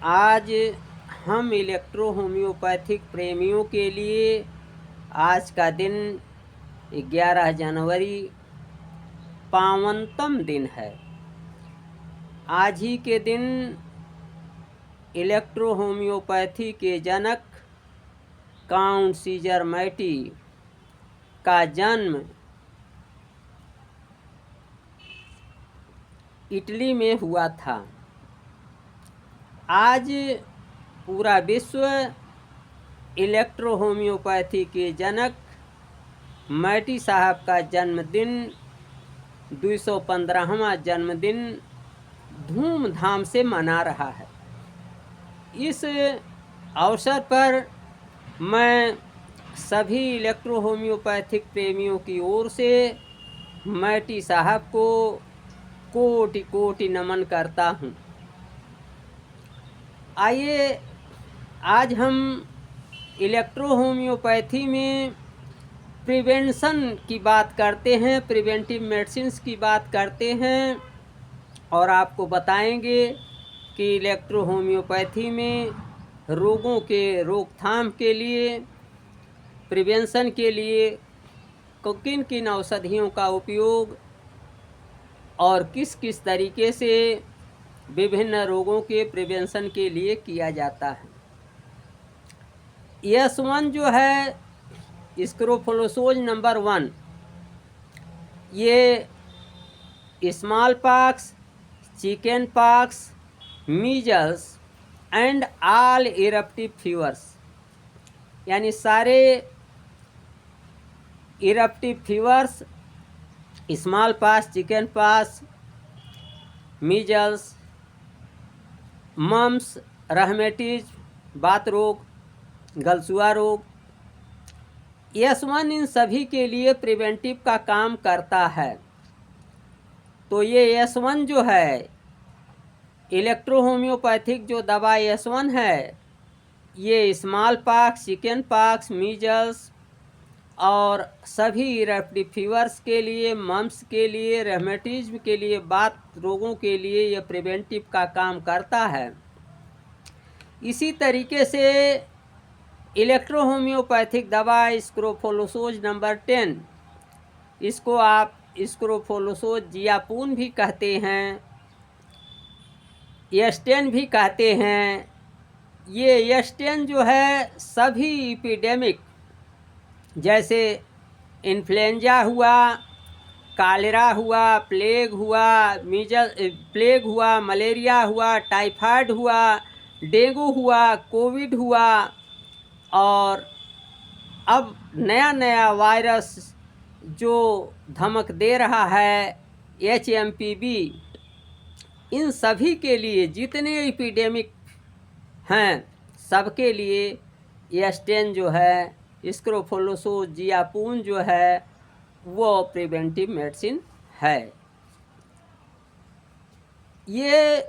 आज हम electro homeopathic प्रेमियों के लिए आज का दिन 11 जनवरी पावनतम दिन है। आज ही के दिन इलेक्ट्रो होम्योपैथी के जनक काउंट सीजर मैटी का जन्म इटली में हुआ था। आज पूरा विश्व इलेक्ट्रो होम्योपैथी के जनक मैटी साहब का जन्मदिन 215वां जन्मदिन धूमधाम से मना रहा है। इस अवसर पर मैं सभी इलेक्ट्रो होम्योपैथिक प्रेमियों की ओर से मैटी साहब को कोटि कोटि नमन करता हूँ। आइए आज हम इलेक्ट्रो होम्योपैथी में प्रिवेंशन की बात करते हैं, प्रिवेंटिव मेडिसिन्स की बात करते हैं और आपको बताएंगे कि इलेक्ट्रो होम्योपैथी में रोगों के रोकथाम के लिए, प्रिवेंशन के लिए किन किन औषधियों का उपयोग और किस किस तरीके से विभिन्न रोगों के प्रिवेंशन के लिए किया जाता है। S1 जो है स्क्रोफोलोसोज नंबर 1, ये smallpox, chickenpox, measles and all eruptive fevers, यानी सारे eruptive fevers, smallpox, chickenpox, measles, mumps, rheumatics, बात रोग, गलसुआ रोग, S1 इन सभी के लिए प्रिवेंटिव का काम करता है। तो ये S1 जो है इलेक्ट्रो होम्योपैथिक जो दवा S1 है, ये smallpox, chickenpox, measles और सभी इरप्टिव फीवर्स के लिए, मम्स के लिए, रहमेटिज्म के लिए, बात रोगों के लिए यह प्रिवेंटिव का काम करता है। इसी तरीके से इलेक्ट्रो होम्योपैथिक दवा स्क्रोफोलोसोज नंबर 10, इसको आप स्क्रोफोलोसोज जियापून भी कहते हैं, S10 भी कहते हैं। ये S10 जो है सभी एपिडेमिक जैसे इन्फ्लुएंजा हुआ, कॉलेरा हुआ, प्लेग हुआ, मलेरिया हुआ, टाइफाइड हुआ, डेंगू हुआ, कोविड हुआ और अब नया नया वायरस जो धमक दे रहा है HMPV, इन सभी के लिए जितने एपिडेमिक हैं सबके लिए S10 जो है स्क्रोफोलोसोज जियापून जो है वो प्रिवेंटिव मेडिसिन है। ये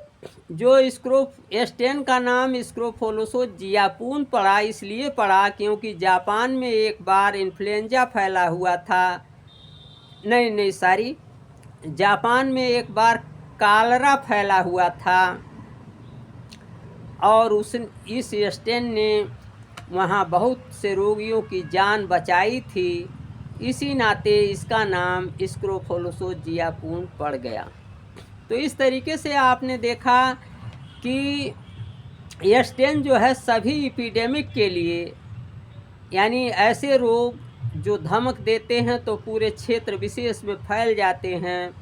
जो S10 का नाम स्क्रोफोलोसोज जियापून पड़ा इसलिए पड़ा क्योंकि जापान में एक बार इन्फ्लुएंजा फैला हुआ था, जापान में एक बार कॉलेरा फैला हुआ था और इस S10 ने वहाँ बहुत से रोगियों की जान बचाई थी। इसी नाते इसका नाम स्क्रोफोलोसोज जियापून पड़ गया। तो इस तरीके से आपने देखा कि S10 जो है सभी एपिडेमिक के लिए, यानी ऐसे रोग जो धमक देते हैं तो पूरे क्षेत्र विशेष में फैल जाते हैं,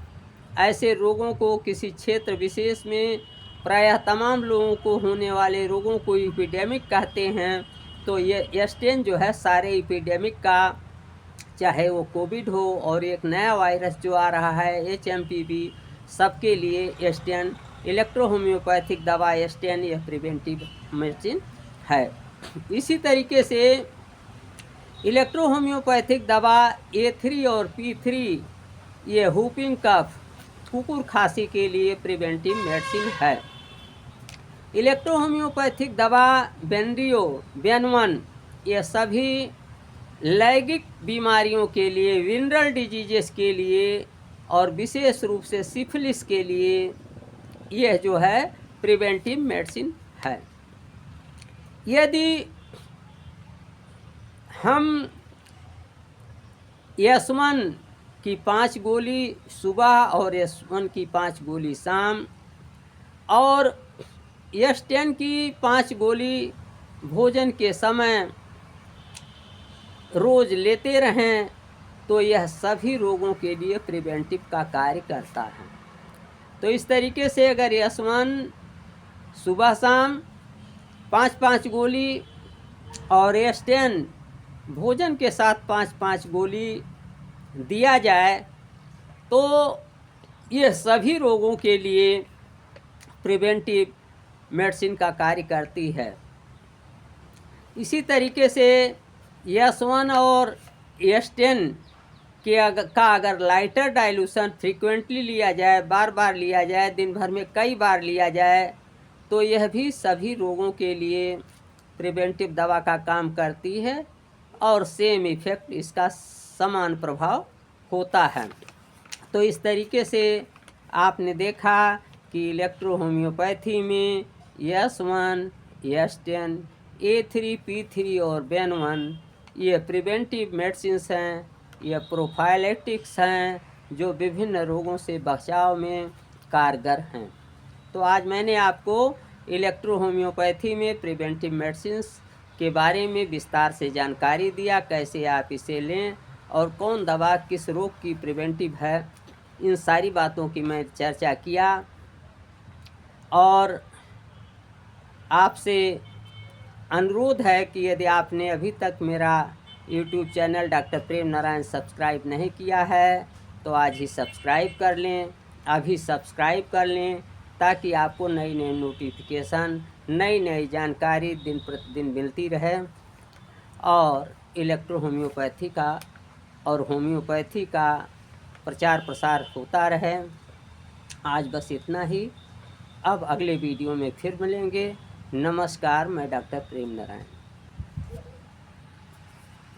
ऐसे रोगों को किसी क्षेत्र विशेष में प्रायः तमाम लोगों को होने वाले रोगों को एपिडेमिक कहते हैं। तो ये S10 जो है सारे एपिडेमिक का, चाहे वो कोविड हो और एक नया वायरस जो आ रहा है HMPV, सबके लिए S10 इलेक्ट्रो होम्योपैथिक दवा S10 यह प्रिवेंटिव मेडिसिन है। इसी तरीके से इलेक्ट्रो होम्योपैथिक दवा A3 और P3 ये हुपिंग कफ, कुकुर खांसी के लिए प्रिवेंटिव मेडिसिन है। इलेक्ट्रो होम्योपैथिक दवा बेंड्रियो, बेन1 ये सभी लैंगिक बीमारियों के लिए, विनरल डिजीजेस के लिए और विशेष रूप से सिफिलिस के लिए यह जो है प्रिवेंटिव मेडिसिन है। यदि हम S1 की 5 गोली सुबह और S1 की 5 गोली शाम और S10 की 5 गोली भोजन के समय रोज़ लेते रहें तो यह सभी रोगों के लिए प्रिवेंटिव का कार्य करता है। तो इस तरीके से अगर S1 सुबह शाम 5-5 गोली और S10 भोजन के साथ 5-5 गोली दिया जाए तो ये सभी रोगों के लिए प्रिवेंटिव मेडिसिन का कार्य करती है। इसी तरीके से S1 और S10 का अगर लाइटर डाइल्यूशन फ्रीक्वेंटली लिया जाए, बार बार लिया जाए, दिन भर में कई बार लिया जाए तो यह भी सभी रोगों के लिए प्रिवेंटिव दवा का काम करती है और सेम इफ़ेक्ट इसका समान प्रभाव होता है। तो इस तरीके से आपने देखा कि इलेक्ट्रो होम्योपैथी में S1, S10, A3, P3 और BEN1 ये प्रिवेंटिव मेडिसिन्स हैं, ये प्रोफाइलेटिक्स हैं जो विभिन्न रोगों से बचाव में कारगर हैं। तो आज मैंने आपको इलेक्ट्रो होम्योपैथी में प्रिवेंटिव मेडिसिन्स के बारे में विस्तार से जानकारी दिया, कैसे आप इसे लें और कौन दवा किस रोग की प्रिवेंटिव है, इन सारी बातों की मैं चर्चा किया। और आपसे अनुरोध है कि यदि आपने अभी तक मेरा YouTube चैनल डॉक्टर प्रेम नारायण सब्सक्राइब नहीं किया है तो आज ही सब्सक्राइब कर लें, अभी सब्सक्राइब कर लें ताकि आपको नई नई नोटिफिकेशन, नई नई जानकारी दिन प्रतिदिन मिलती रहे और इलेक्ट्रो होम्योपैथी का और होम्योपैथी का प्रचार प्रसार होता रहे। आज बस इतना ही। अब अगले वीडियो में फिर मिलेंगे। नमस्कार, मैं डॉक्टर प्रेम नारायण।